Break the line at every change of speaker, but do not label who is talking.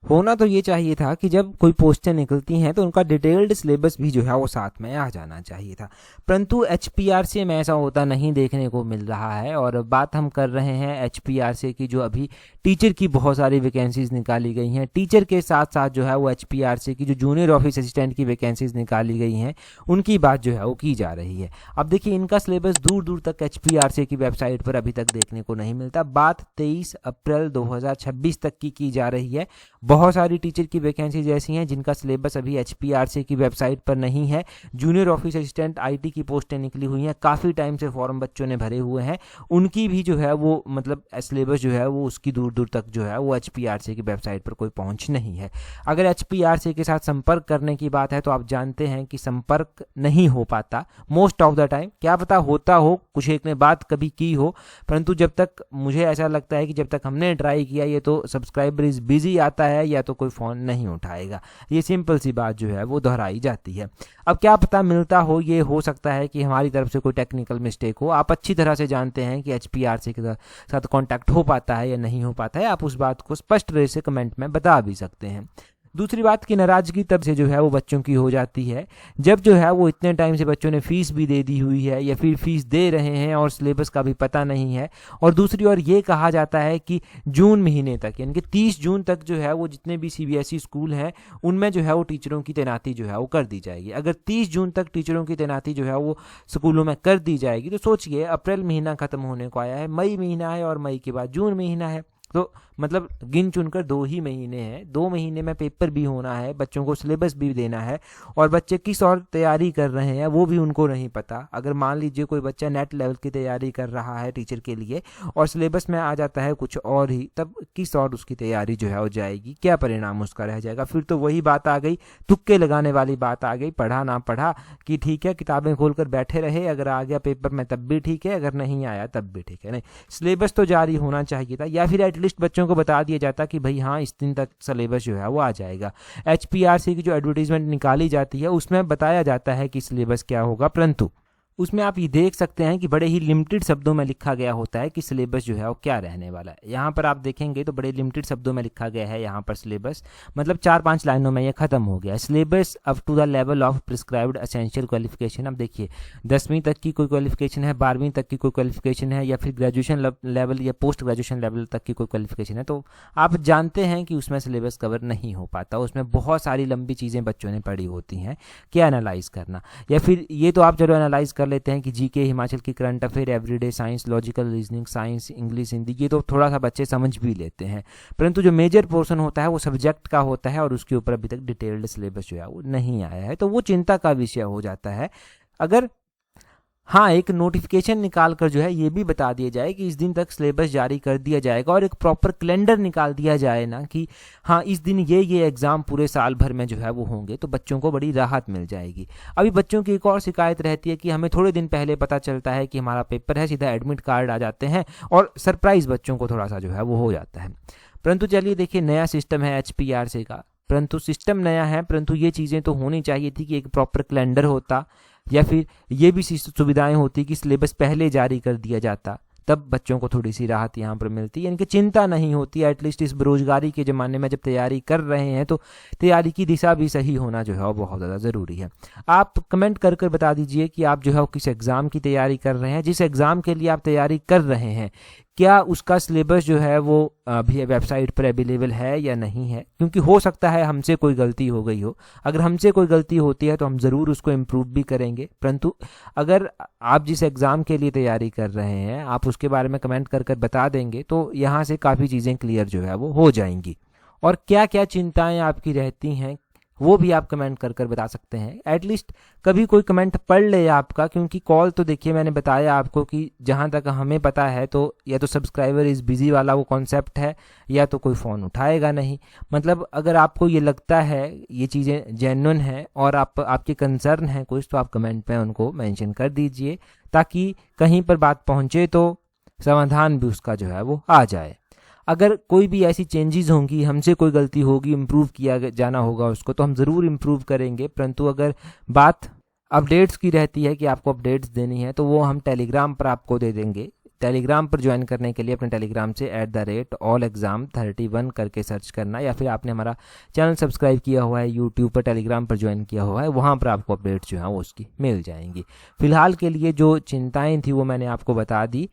होना तो ये चाहिए था कि जब कोई पोस्टें निकलती हैं तो उनका डिटेल्ड सिलेबस भी जो है वो साथ में आ जाना चाहिए था, परंतु एचपीआरसी में ऐसा होता नहीं देखने को मिल रहा है। और बात हम कर रहे हैं एचपीआरसी की, जो अभी टीचर की बहुत सारी वैकेंसीज निकाली गई हैं। टीचर के साथ साथ जो है वो एचपीआरसी की जो जूनियर ऑफिस असिस्टेंट की वैकेंसीज निकाली गई हैं उनकी बात जो है वो की जा रही है। अब देखिए इनका सिलेबस दूर दूर तक एचपीआरसी की वेबसाइट पर अभी तक देखने को नहीं मिलता। बात 23 अप्रैल 2026 तक की जा रही है। बहुत सारी टीचर की वैकेंसीज ऐसी हैं जिनका सिलेबस अभी एचपीआरसी की वेबसाइट पर नहीं है। जूनियर ऑफिस असिस्टेंट आईटी की पोस्टें निकली हुई हैं, काफ़ी टाइम से फॉर्म बच्चों ने भरे हुए हैं, उनकी भी जो है वो मतलब सिलेबस जो है वो उसकी दूर दूर तक जो है वो एचपीआरसी की वेबसाइट पर कोई पहुंच नहीं है। अगर एचपीआरसी के साथ संपर्क करने की बात है तो आप जानते हैं कि संपर्क नहीं हो पाता मोस्ट ऑफ द टाइम। क्या पता होता हो, कुछ एक ने बात कभी की हो, परंतु जब तक मुझे ऐसा लगता है कि जब तक हमने ट्राई किया ये तो सब्सक्राइबर इज बिजी आता है या तो कोई फ़ोन नहीं उठाएगा। ये सिंपल सी बात जो है वो दोहराई जाती है। अब क्या पता मिलता हो, ये हो सकता है कि हमारी तरफ से कोई टेक्निकल मिस्टेक हो। आप अच्छी तरह से जानते हैं कि एचपीआरसी के साथ कांटेक्ट हो पाता है या नहीं हो पाता है, आप उस बात को स्पष्ट रूप से कमेंट में बता भी सकते हैं। दूसरी बात की नाराज़गी तब से जो है वो बच्चों की हो जाती है जब जो है वो इतने टाइम से बच्चों ने फ़ीस भी दे दी हुई है या फिर फ़ीस दे रहे हैं और सिलेबस का भी पता नहीं है। और दूसरी ओर ये कहा जाता है कि जून महीने तक यानी कि 30 जून तक जो है वो जितने भी सीबीएसई स्कूल हैं उनमें जो है वो टीचरों की तैनाती जो है वो कर दी जाएगी। अगर 30 जून तक टीचरों की तैनाती जो है वो स्कूलों में कर दी जाएगी तो सोचिए अप्रैल महीना ख़त्म होने को आया है, मई महीना है और मई के बाद जून महीना है, तो मतलब गिन चुनकर 2 ही महीने हैं। 2 महीने में पेपर भी होना है, बच्चों को सिलेबस भी देना है और बच्चे किस और तैयारी कर रहे हैं वो भी उनको नहीं पता। अगर मान लीजिए कोई बच्चा नेट लेवल की तैयारी कर रहा है टीचर के लिए और सिलेबस में आ जाता है कुछ और ही, तब किस और उसकी तैयारी जो है हो जाएगी, क्या परिणाम उसका रह जाएगा। फिर तो वही बात आ गई, तुक्के लगाने वाली बात आ गई, पढ़ा ना पढ़ा कि ठीक है किताबें खोलकर बैठे रहे, अगर आ गया पेपर में तब भी ठीक है, अगर नहीं आया तब भी ठीक है। नहीं, सिलेबस तो जारी होना चाहिए था या फिर एटलीस्ट बच्चों को बता दिया जाता कि भाई हाँ इस दिन तक सिलेबस जो है वो आ जाएगा। एचपीआरसी की जो एडवर्टीजमेंट निकाली जाती है उसमें बताया जाता है कि सिलेबस क्या होगा, परंतु उसमें आप ये देख सकते हैं कि बड़े ही लिमिटेड शब्दों में लिखा गया होता है कि सिलेबस जो है वो क्या रहने वाला है। यहाँ पर आप देखेंगे तो बड़े लिमिटेड शब्दों में लिखा गया है यहाँ पर सिलेबस, मतलब 4-5 लाइनों में ये खत्म हो गया। Syllabus up to the level of prescribed essential qualification. अब देखिए 10वीं तक की कोई क्वालिफिकेशन है, 12वीं तक की कोई क्वालिफिकेशन है या फिर ग्रेजुएशन लेवल या पोस्ट ग्रेजुएशन लेवल तक की कोई क्वालिफिकेशन है, तो आप जानते हैं कि उसमें सिलेबस कवर नहीं हो पाता। उसमें बहुत सारी लंबी चीज़ें बच्चों ने पढ़ी होती हैं, क्या एनालाइज करना। या फिर ये तो आप चलो एनालाइज कर लेते हैं कि जीके, हिमाचल की current affair, everyday science, logical reasoning, science, English, Hindi, ये तो थोड़ा सा बच्चे समझ भी लेते हैं, परंतु जो मेजर पोर्शन होता है वो सब्जेक्ट का होता है और उसके ऊपर अभी तक डिटेल्ड सिलेबस जो है वो नहीं आया है, तो वो चिंता का विषय हो जाता है। अगर हाँ एक नोटिफिकेशन निकाल कर जो है ये भी बता दिया जाए कि इस दिन तक सिलेबस जारी कर दिया जाएगा और एक प्रॉपर कैलेंडर निकाल दिया जाए ना कि हाँ इस दिन ये एग्ज़ाम पूरे साल भर में जो है वो होंगे, तो बच्चों को बड़ी राहत मिल जाएगी। अभी बच्चों की एक और शिकायत रहती है कि हमें थोड़े दिन पहले पता चलता है कि हमारा पेपर है, सीधा एडमिट कार्ड आ जाते हैं और सरप्राइज़ बच्चों को थोड़ा सा जो है वो हो जाता है। परंतु चलिए देखिए नया सिस्टम है एचपीआरसी का, परंतु सिस्टम नया है, परंतु ये चीज़ें तो होनी चाहिए थी कि एक प्रॉपर कैलेंडर होता या फिर ये भी सुविधाएं होती कि सिलेबस पहले जारी कर दिया जाता, तब बच्चों को थोड़ी सी राहत यहाँ पर मिलती, यानी कि चिंता नहीं होती। एटलीस्ट इस बेरोजगारी के ज़माने में जब तैयारी कर रहे हैं तो तैयारी की दिशा भी सही होना जो है वो बहुत ज़्यादा ज़रूरी है। आप कमेंट कर कर बता दीजिए कि आप जो है वो किस एग्ज़ाम की तैयारी कर रहे हैं, जिस एग्ज़ाम के लिए आप तैयारी कर रहे हैं क्या उसका सिलेबस जो है वो अभी वेबसाइट पर अवेलेबल है या नहीं है, क्योंकि हो सकता है हमसे कोई गलती हो गई हो। अगर हमसे कोई गलती होती है तो हम ज़रूर उसको इम्प्रूव भी करेंगे, परंतु अगर आप जिस एग्ज़ाम के लिए तैयारी कर रहे हैं आप उसके बारे में कमेंट कर कर बता देंगे तो यहाँ से काफ़ी चीज़ें क्लियर जो है वो हो जाएंगी। और क्या क्या चिंताएँ आपकी रहती हैं वो भी आप कमेंट कर कर बता सकते हैं। एटलीस्ट कभी कोई कमेंट पढ़ ले आपका, क्योंकि कॉल तो देखिए मैंने बताया आपको कि जहाँ तक हमें पता है तो या तो सब्सक्राइबर इज़ बिजी वाला वो कॉन्सेप्ट है या तो कोई फ़ोन उठाएगा नहीं। मतलब अगर आपको ये लगता है ये चीज़ें जेन्युइन हैं और आपके कंसर्न हैं कुछ, तो आप कमेंट में उनको मेंशन कर दीजिए ताकि कहीं पर बात पहुँचे तो समाधान भी उसका जो है वो आ जाए। अगर कोई भी ऐसी चेंजेस होंगी, हमसे कोई गलती होगी, इम्प्रूव किया जाना होगा उसको, तो हम ज़रूर इम्प्रूव करेंगे। परंतु अगर बात अपडेट्स की रहती है कि आपको अपडेट्स देनी है तो वो हम टेलीग्राम पर आपको दे देंगे, टेलीग्राम पर ज्वाइन करने के लिए अपने टेलीग्राम से @allexam31 करके सर्च करना, या फिर आपने हमारा चैनल सब्सक्राइब किया हुआ है यूट्यूब पर, टेलीग्राम पर ज्वाइन किया हुआ है, वहाँ पर आपको अपडेट्स जो है वो उसकी मिल जाएंगी। फिलहाल के लिए जो चिंताएं थी वो मैंने आपको बता दी।